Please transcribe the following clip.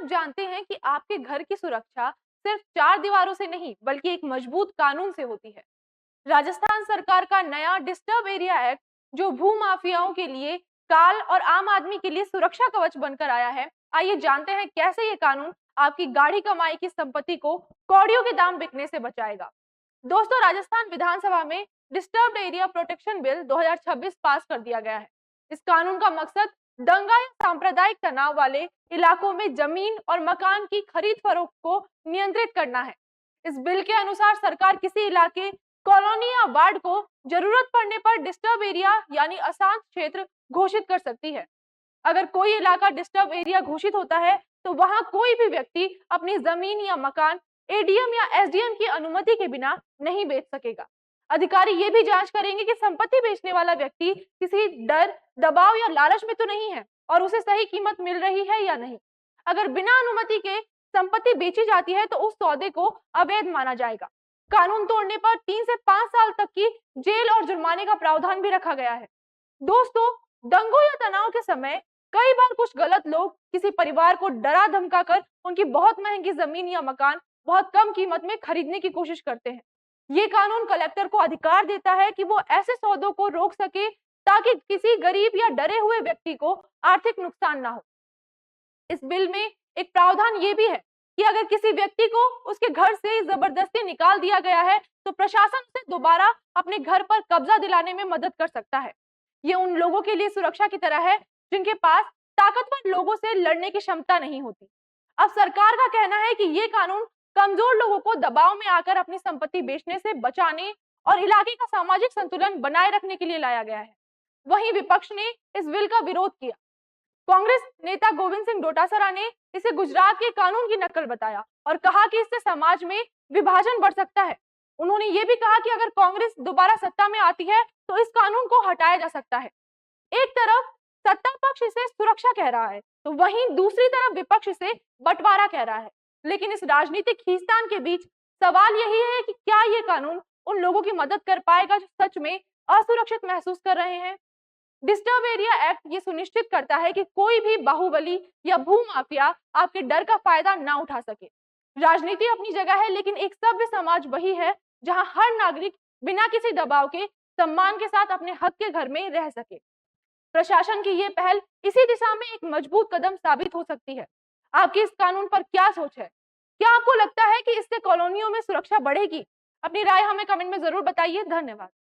सब जानते हैं कि आपके घर की सुरक्षा सिर्फ चार दीवारों से नहीं बल्कि एक मजबूत कानून से होती है। राजस्थान सरकार का नया डिस्टर्ब एरिया एक्ट जो भू माफियाओं के लिए काल और आम आदमी के लिए सुरक्षा कवच बनकर आया है। आइए जानते हैं कैसे ये कानून आपकी गाढ़ी कमाई की संपत्ति को कौड़ियों के दाम बिकने से बचाएगा। दोस्तों, राजस्थान विधानसभा में डिस्टर्ब्ड एरिया प्रोटेक्शन बिल 2026 पास कर दिया गया है। इस कानून का मकसद दंगा या सांप्रदायिक तनाव वाले इलाकों में जमीन और मकान की खरीद फरोख्त को नियंत्रित करना है। इस बिल के अनुसार सरकार किसी इलाके, कॉलोनी या वार्ड को जरूरत पड़ने पर डिस्टर्ब एरिया यानी अशांत क्षेत्र घोषित कर सकती है। अगर कोई इलाका डिस्टर्ब एरिया घोषित होता है तो वहां कोई भी व्यक्ति अपनी जमीन या मकान एडीएम या एसडीएम की अनुमति के बिना नहीं बेच सकेगा। अधिकारी ये भी जांच करेंगे कि संपत्ति बेचने वाला व्यक्ति किसी डर, दबाव या लालच में तो नहीं है और उसे सही कीमत मिल रही है या नहीं। अगर बिना अनुमति के संपत्ति बेची जाती है तो उस सौदे को अवैध माना जाएगा। कानून तोड़ने पर 3 से 5 साल तक की जेल और जुर्माने का प्रावधान भी रखा गया है। दोस्तों, दंगों या तनाव के समय कई बार कुछ गलत लोग किसी परिवार को डरा धमकाकर उनकी बहुत महंगी जमीन या मकान बहुत कम कीमत में खरीदने की कोशिश करते हैं। ये कानून कलेक्टर को अधिकार देता है कि वो ऐसे सौदों को रोक सके ताकि किसी गरीब या डरे हुए व्यक्ति को आर्थिक नुकसान ना हो। इस बिल में एक प्रावधान ये भी है कि अगर किसी व्यक्ति को उसके घर से जबरदस्ती निकाल दिया गया है तो प्रशासन उसे दोबारा अपने घर पर कब्जा दिलाने में मदद कर सकता है। ये उन लोगों के लिए सुरक्षा की तरह है जिनके पास ताकतवर लोगों से लड़ने की क्षमता नहीं होती। अब सरकार का कहना है कि ये कानून कमजोर लोगों को दबाव में आकर अपनी संपत्ति बेचने से बचाने और इलाके का सामाजिक संतुलन बनाए रखने के लिए लाया गया है। वहीं विपक्ष ने इस बिल का विरोध किया। कांग्रेस नेता गोविंद सिंह डोटासरा ने इसे गुजरात के कानून की नकल बताया और कहा कि इससे समाज में विभाजन बढ़ सकता है। उन्होंने ये भी कहा कि अगर कांग्रेस दोबारा सत्ता में आती है तो इस कानून को हटाया जा सकता है। एक तरफ सत्ता पक्ष इसे सुरक्षा कह रहा है तो वहीं दूसरी तरफ विपक्ष इसे बंटवारा कह रहा है। लेकिन इस राजनीतिक खींचतान के बीच सवाल यही है कि क्या ये कानून उन लोगों की मदद कर पाएगा जो सच में असुरक्षित महसूस कर रहे हैं। डिस्टर्ब एरिया एक्ट ये सुनिश्चित करता है कि कोई भी बाहुबली या भू माफिया आपके डर का फायदा ना उठा सके। राजनीति अपनी जगह है, लेकिन एक सभ्य समाज वही है जहां हर नागरिक बिना किसी दबाव के सम्मान के साथ अपने हक के घर में रह सके। प्रशासन की ये पहल इसी दिशा में एक मजबूत कदम साबित हो सकती है। आपकी इस कानून पर क्या सोच है? क्या आपको लगता है कि इससे कॉलोनियों में सुरक्षा बढ़ेगी? अपनी राय हमें कमेंट में जरूर बताइए। धन्यवाद।